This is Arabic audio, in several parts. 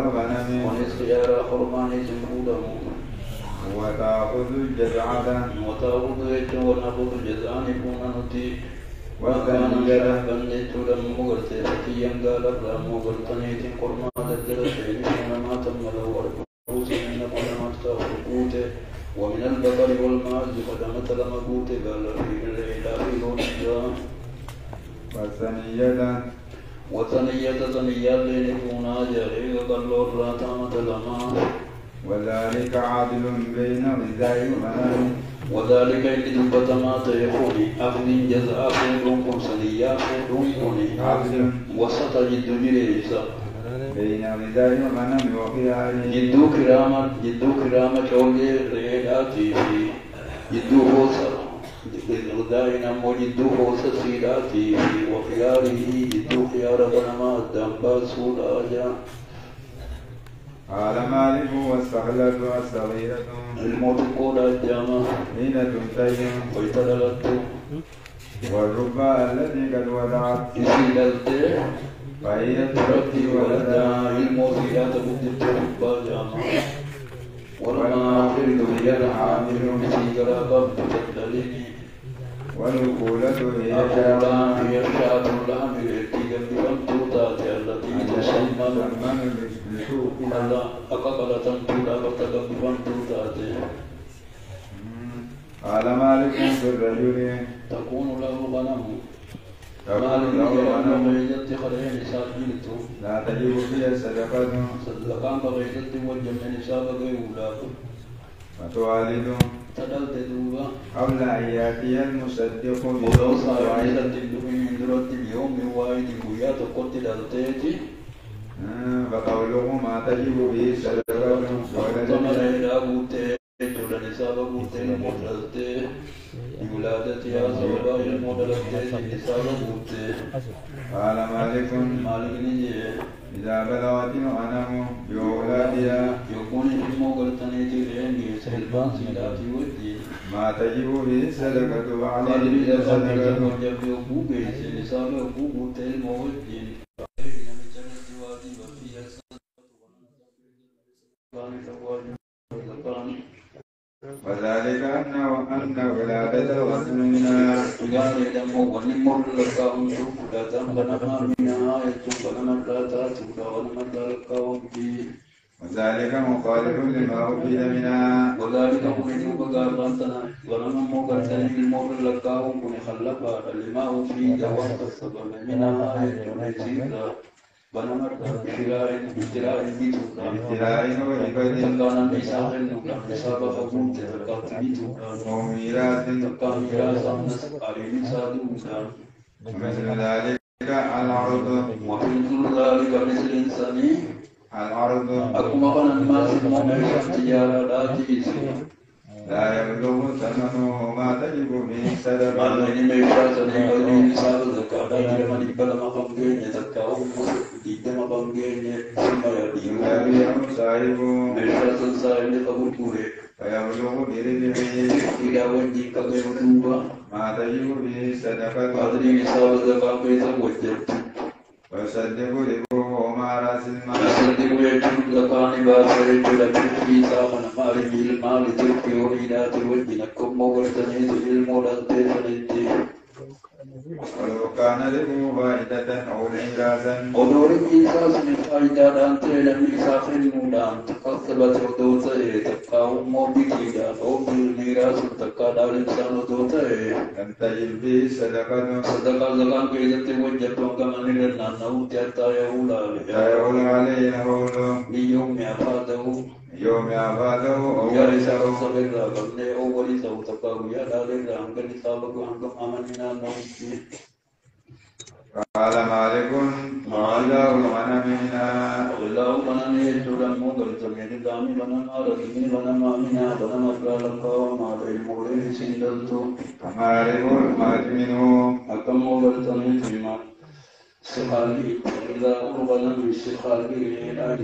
الغنم ونصف يارى خرمان سنفوده وتأخذ الجذعة وتأخذ يجو ونأخذ الجزعان يكون نتي وكان والثنية شعبا لتولا مغرتي فتيا قال ابرا مغرتني قرما ذكرتين ما تم له ورقوت من قدمت كرقوته ومن البقر والمعز قدمت لمقوت قال في الإله الرجاء والثنية ثنية لنكونا جاري قال الراتامة لما وذلك عادل بين غذاء الغنم وذلك اللي دبت ما تيخوني أخذ جزاء فودكم سنيا فودكم عادل وسط جد جريسا بين غذاء الغنم وخياره جدو كرامة شولي ريداتي جدو خوصة غذاء نمو جدو خوصة سيداتي وخياره جدو خيار غنما الدنبا سولا قال مالك والسخلة الصغيرة الموت قول الجامع حين تنتهي ويتلالت والربا التي قد وضعت يسيلت فهي تربي تربي ولدا ولدا الموت لا تبدت الربا جامع والماخذ هي الحامل في قرابة تدليني والأكولة هي أقولا هي الشاة الحامل التي قد بنتوتات التي تسمى لسوق الله أقبل تنتولا وتقبل بنتوتات قال مالك في الرجل تكون له غنم تكون له غنم بغيدت خليه نساء جلته لا تجب فيها الصدقة صدقان بغيدت وجمع نساء غيولا وتوالد تدلت دوبا قبل أن يأتي المصدق ولو صار عيسى تدخل من درات اليوم واحد ويا تقول تدلتيتي فقوله ما تجب به الصدقة ثمر إلى بوته تولى نساء بوته المدلته بولادتها سببا المدلته نساء بوته قال مالك نجي إذا بلغت الغنم بأولادها يكون اسمه قلتنيتي لأن يسهلبان سيلاتي ودي ما تجب به الصدقة بعد قال لي إذا الصدقة قلت وجب يقوبي نساء يقوبي الموجين وذلك أن ولادة الغنم منها قال لهم ونمر لك أنتم لا تنبنها منها يتم لا تأتوا ونمر لك وبي وذلك مخالف لما أفيد منها وذلك مؤمن وقال أنتنا ونمر مقرتني المر لك وكن خلقا لما أفيد وقت السبب منها يتم بنمر ابتلاء تكان ميثاق النقل حساب فقوت تكات بيتو وميراث تكان ميراث الناس عليه سادودا ومثل ذلك العرض ومثل ذلك مثل إنساني العرض أكما كان الناس المؤمن اختيار ذاتي لا يبلغ ثمنه ما تجب به الصدقة من ميشات نقل حساب زكاة من يبلغ مقام زكاة ديدما بانجين ثم إلا يدين بيع صاحبه ميشات سائل فقل فيبلغ برجله إلى وجهك غير توبة ما تجب به الصدقة أدري حساب زكاة كيف وجدت ويصدق ربه مع رأس المال أصدق يجب زكاة باسر جلد في ساخن مال المال تلك ورينات الوجه نكم وغرتني سجل مولد فنجي ولو كان له فائدة أو إنجازا ودور إنساس من فائدة أنت لم يساخ المولان تكثبت ودوته تقاوم وبكيدا أو بالميراث تقاد الإنسان دوته لم تجب به الصدقة صدقاء زكاة كيدت وجدت وكمن لنا نوت حتى يقول عليه نقول ليوم أفاده يوم أفاده أو يا ورثه رسالة صغيرة قبل أو ورثه تقاو يا دارين أنك نسابك وأنكم أمننا نوتي قال مالك وإله الغنم منها الله بنام يجود موغل زمين دامي بنام رزمي بنام أمينا بنام أفرالك وما المولين سندلتو مالك المات منه أكم موغل زمين فيما سخالي إذا أرغنا من سخالي إلى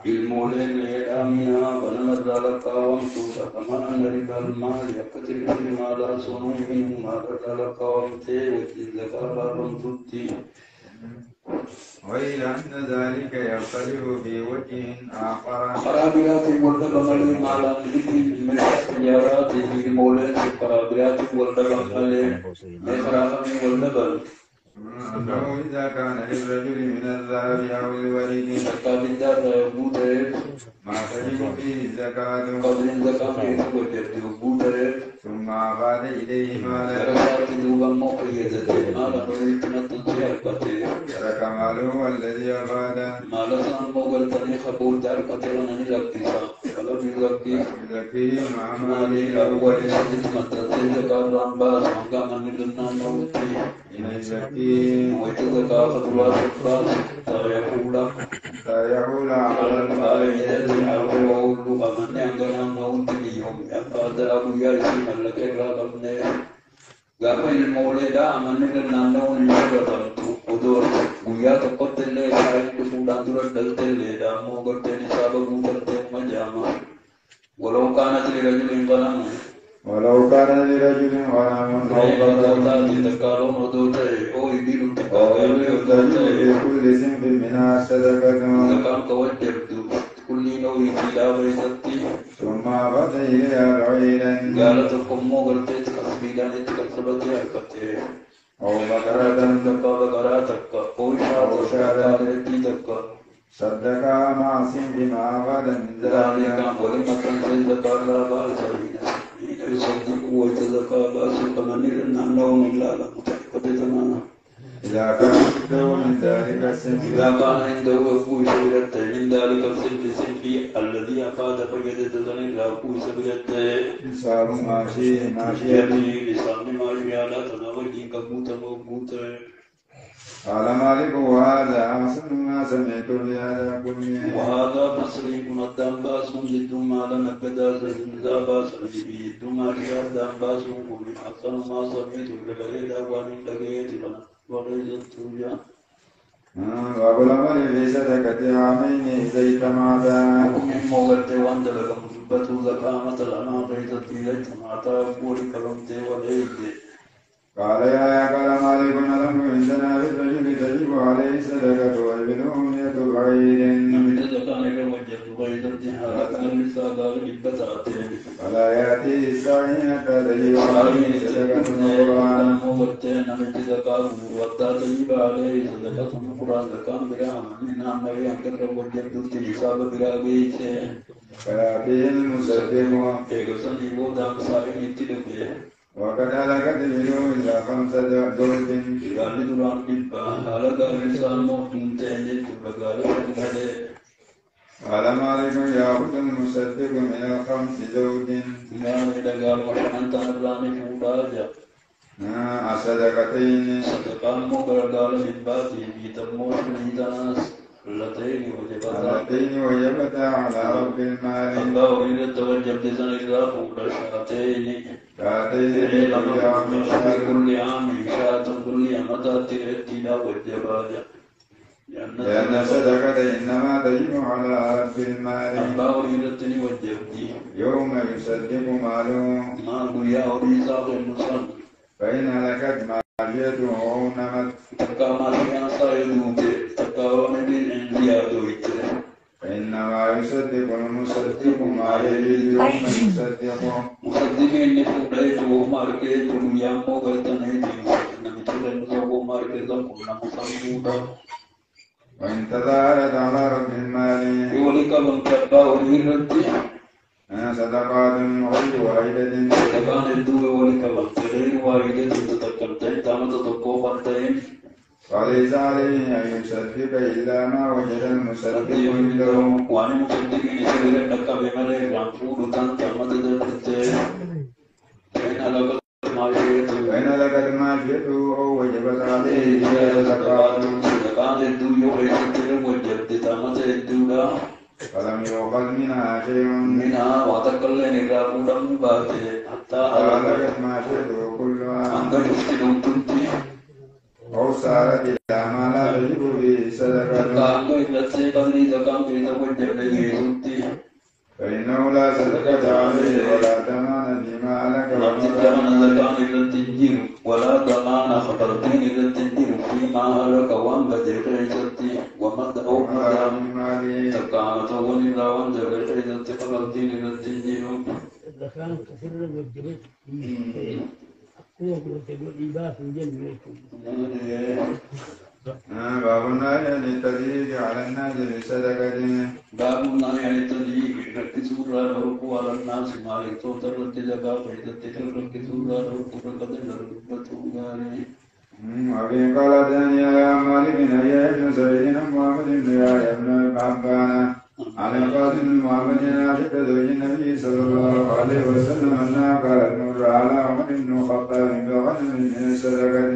المولين إلى أمينا بنام أفرالك ومسوسا كما أن ربا المال يكتب فيما لا سنو منه ما أفرالك ومتي وكذلك أفرالك وإلى أن ذلك يختلف في وجه آخر. خرابيات والدبمل على من السيارات في مولد خرابيات والدبمل خرابي والدبل. أنه إذا كان للرجل من الذهب أو الوريد زكاة الدار يبوت ما تجب فيه الزكاة قبل الزكاة في وجد يبوت ثم أفاد إليه مالا زكاة دوبا مقيدة مالا نريد تنسيق ترك ماله الذي أفاد مالا سان موغل تني خبور دار قتلنا نلقيسا فلم يزكيه مع مالي ماله أول شديد متى زكاة رانباس مقام من لنا نوتي إن يزكيه ويتزكى فتوى الفاس فيحول على الفائدة gaafa ilmooleedha amanni naannoo hin fudhatamtu odoo guyyaa tokkotti illee isaanii dhufuudhaan dura dhalteelleedha ammoo gorteen isaa baguu galtee majaama ولو كانت لرجل غنم ولو كان لرجل غنم أو في كل سنف منها صدقة ثم أفاد إليها بعيرا أو بقرة أو شاة صدقها مع سنف ما أفاد من ذلك إذا كان عنده من ذلك السنف من ذلك السنف الذي أفاد فجد تزني لا كويس بجد نصاب ماشية لسان ماشية لا تناول كبوت موجود. قال مالك وهذا أحسن ما سمعت بهذا كله وهذا مصري منظم باس جد ما لم يبدا زندا باس جد ما شاد باس كل أحسن ما سمعت بهذا وان لقيت وليس توجا. وأقول مالك في صدقة عامين إذا اجتمعتا من موت وان لكم جبت زكاة مثلا ما بيتت إذا اجتمعتا بوري كلمت وليس. قال يا قال مالك نلم عندنا في الرجل تجب عليه صدقة والبنومية بعيد ولا يأتي السعي حتى تجب عليه صدقة القرآن فيأتيه المصدق وقد هلكت منه إلا 5 دولب قال مالك يأخذ المصدق من 5 زوج صدقتين اللتين وجبتا على رب المال كاتين كل عام شاة كل متى تأتينا والجبال لأن الصدقة إنما تجب على رب المال يوم يصدق ماله فإن هلكت ماشيته أو نمت فإنما يصدق المصدق ما يجد يوم يصدق مصدقين نفوقيته ماركيته يامو قلتنه نمتلنه ماركيته كنا وإن تظاهرت على رب المال يولك من كبا وليرتي صدقات غير واحدة صدقان الدو ولك من غير واحدة تتكلتين تامت تقوفنتين وليس عليه أن يصدق إلا ما وجد المصدق عنده وأنا مصدقين سبيل لك بملك رانفود تامت تتكلتين وإن لقد ماشيته أو وجبت عليه صدقات فلم يؤخذ منها شيء حتى هلكت ماشيته كلها أو صارت إلى ما لا تجب به صدقة فإنه لا صدقة عليه ولا ضمان فيما لك ولا ضمان خطرتين إلى التنجيل فيما هلك وانبدر عزتي ومدعو تقامت ولله وانزل عزتي خطرتين إلى التنجيل كانت تسر والجبت قوة الإباء في الجنة. باب النهي عن التدليك على الناس بصدقة. باب النهي عن التدليك ركزوا الركوع على الناس ما يتوتر التجاكا فإذا ركزوا الركوع قدر وفي قال ثانية يا مالك يا ابن سعيد محمد بن يا ابن عبان عن القاسم المحمد عاشق زوج النبي صلى الله عليه وسلم أنها قالت نور على عمر بن الخطاب بغنم من الصدقة.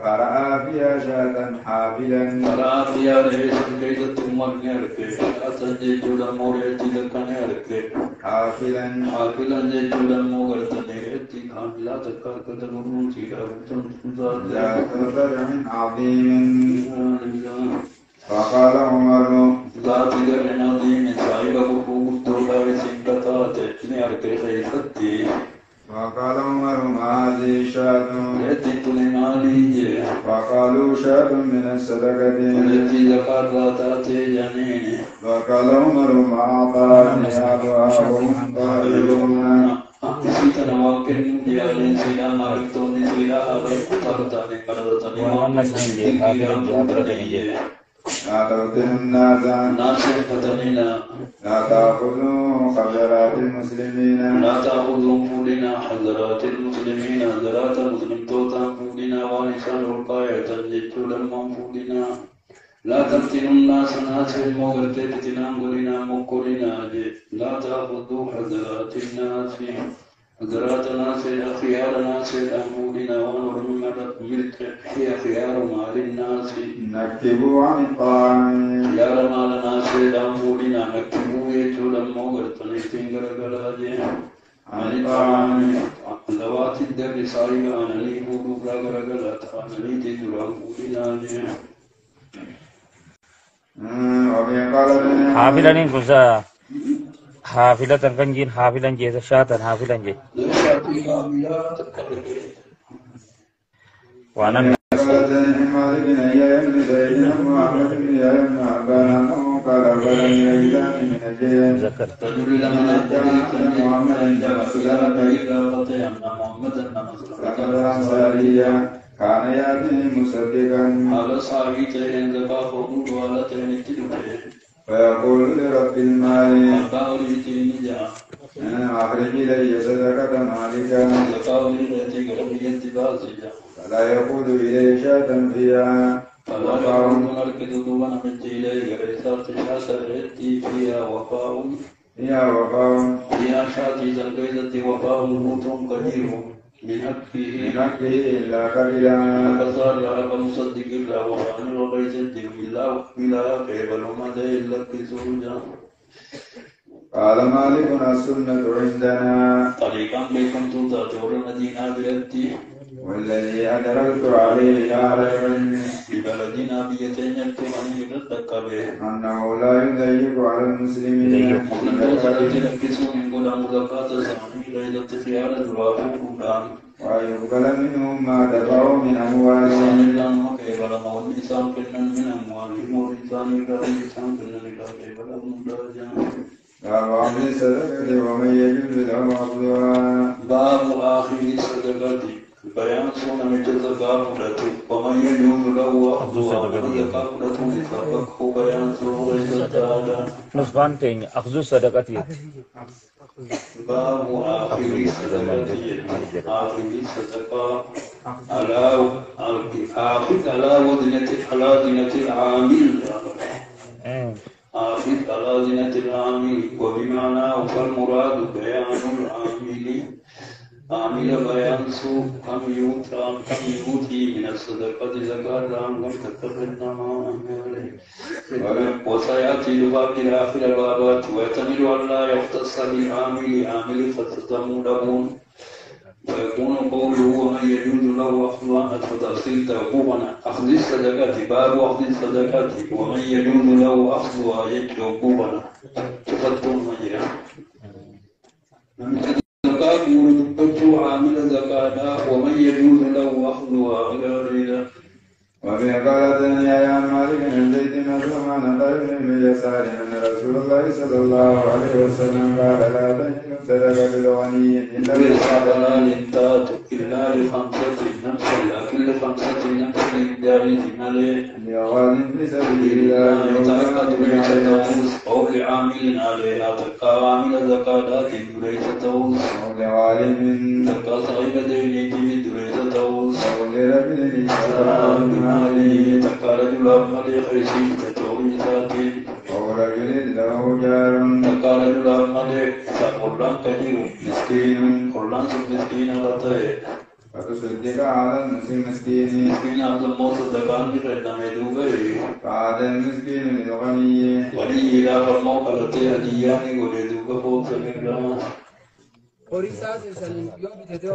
فرأى فيها شاة حافلا. فرأى فيها ليس كيدة مرنيرك أتجد الموريت لكنيرك حافلا جد الموريت كان لا تكاد تدرون لا تضر من عظيم. فقال عمر لا تضر من عظيم صاحبه الدولار سنكتات نيرك خيفتي. وقال عمر ما هذه الشاة؟ فقالوا شاة من الصدقة التي ذكرت جنينه. وقال عمر ما أعطاني أبوها وهم قائلون. لا تفتنوا الناس لا تأخذوا حضرات المسلمين. لا تأخذوا فولنا حضرات المسلمين حضرات مسلم توتا فولنا ونسان القاية جدول المنفولنا. لا تفتنوا الناس ناس المغرب تفتنا قلنا مقلنا. لا تأخذوا حضرات الناس حضرات ناس خيار ناس أمولنا ونرمى ملك هي خيار مال الناس. نكتبوا عن الطعام خيار مال ناس أمولنا نكتبوا يجول المغرب تنفتين غرغراجي عن الطعام ذوات الدم صايبة عن اليهود غرغرات عن اليهود أمولنا. حافلة كذا حافلة تنجين حافلة جيزة شاة حافلة جي وانا ذكر كان يأتي مصدقا على صاحبي تهين زكاة فوق وعلى تهين تلوكي فيقول لرب المال أخرج إلي صدقة مالك فلا يقود إلي شاة فيها فيها شاة زلقيدة وفاء موت قدير من حقه إلا قليلا. فصار لعب مصدق الله وعن وغيث الله إلا قبل مدى إلا كسوجا. قال مالك السنة عندنا طريقا بكم تطاطور المدينة بيدي والذي أدركت عليه دار العلم في بلدنا بيتين يكتبن يردك به أنه لا يضيق على المسلمين من قدام زكاة الزمان ليلة خيار الوافق ويقبل منهم ما دفعوا من أموالهم. باب آخر الصدقة ومن يجوز له أخذها. باب آخر الصدقة بيان سنة الزكاة ومن يجوز له أخذها الزكاة ففقه بيان سنة نسبان تين أخذ الصدقة. باب آخر الصدقة على وزنة العامل آخذ على زنة العامل وبمعنى فالمراد بيان العامل بيان سوء كم يؤتي من الصدقة زكاة لم تتقدم وسيأتي لباب آخر البابات ويحتمل أن لا يختص بالعامل فتضم له ويكون قوله ومن يجوز له أخذ فتأصيل توقوفا أخذ الصدقة باب أخذ الصدقة ومن يجوز له أخذها توقوفا تفتون مجرى الزكاة يرد عامل زكاة ومن يجوز له أخذها غير وفي قالتني يا مالك بن زيد مسلمان قال بن يسار ان رسول الله صلى الله عليه وسلم قال لا تحل صدقه الغني الا بالحلال تات إلا لخمسة نفس لكن لخمسة نفس للدارين لغال في سبيل الله يتعقد ليس توس أو لعامل عليها تبقى عامل زكاة ليس توس او لغالب تبقى صغير دينيتي ليس توس او لرجل عليه تبقى رجل أمالي خيسي تتوي ساتين او رجل له جار تبقى رجل أمالي فقران كثير مسكين قران مسكين لطيه فتصدق على المسكين مسكين هذا الموت الدكان بخيرنا ميدوغي فعاد المسكين للغني ولي إلى فرمو قلتي هدياني وليدوغ فوق سمير Orisa sani yo bi de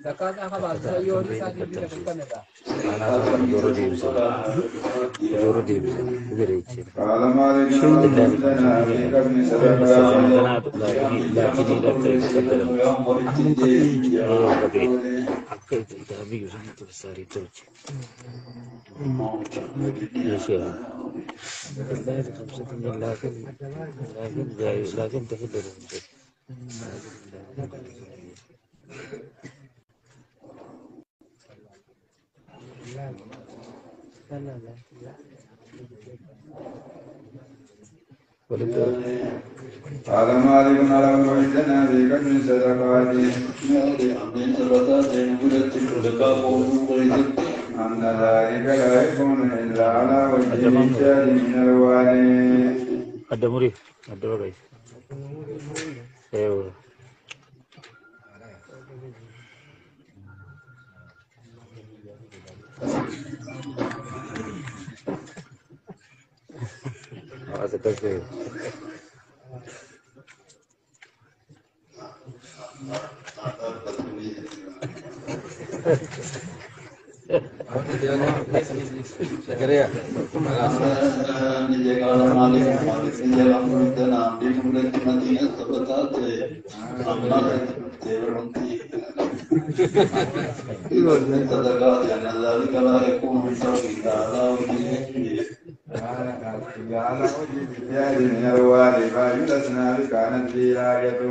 zakata khabar sa yo orisa di bi de kanada دور دي بزين قال مالك لنا في كبن صدقات لكن تفضل قال مالك لم عندنا في كتم صدقات أن ذلك لا يكون إلا على وجه الإنشاد من الوالي. ada murid, ada guys. Ewa. Ada kerja. على وجه الإنشاد من الوالي فيلسنا كانت في آيته.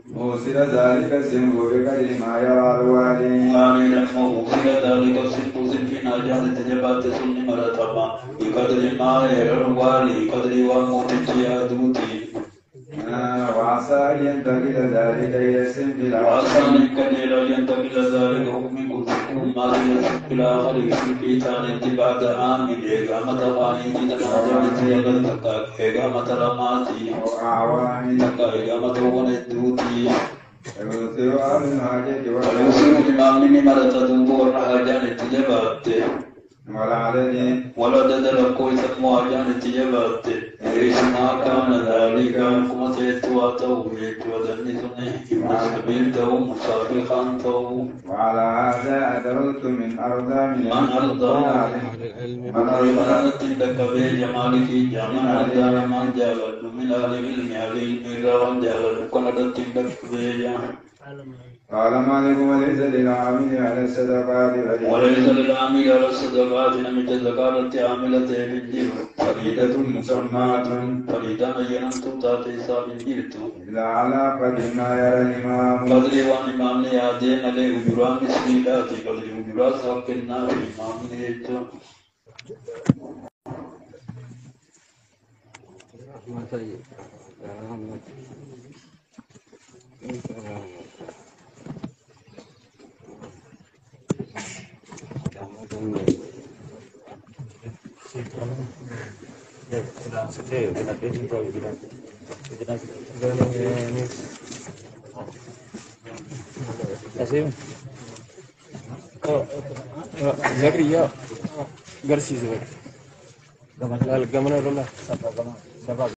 موصل ذلك السنب بقدر ما يرى الوالي. موصل ذلك السنب في ناجان التجبات سن مرتبا بقدر ما يرى الوالي قدر وموتجيا دوتي. وعسى أن ينتقل ذلك إلى السنب وعسى أن ينتقل ذلك حكم كلكم ما إلى آخر في ثانية بعد عام إقامة غاني تناجان التجبات إقامة رماتي إقامة وندوتي. ويوصل الإمام من مرتدوب والرهاجان التجبات ولا تدرك كويس مواجهة التجبات. ليس ما كان ذلك كما تيتواتو وذنثني مسبيلته مسافقانته. وعلى هذا أدركت من أرضى من أرضى لك بجمالك جمال أرضى من جابت من أهل العلم وان جابت كندت لك بجمال. قال مالك وليس للعامل على الصدقات نمت الزكاة عاملة بالجر فريدة مسمات فريدة ينمت تاتي بالجرت إلا على قدر ما يرى الإمام. قدر وإمام يادين عليه أجران مسلمات قدر أجران ساقنا الإمام نيت. Garsiisa. Gamana rola.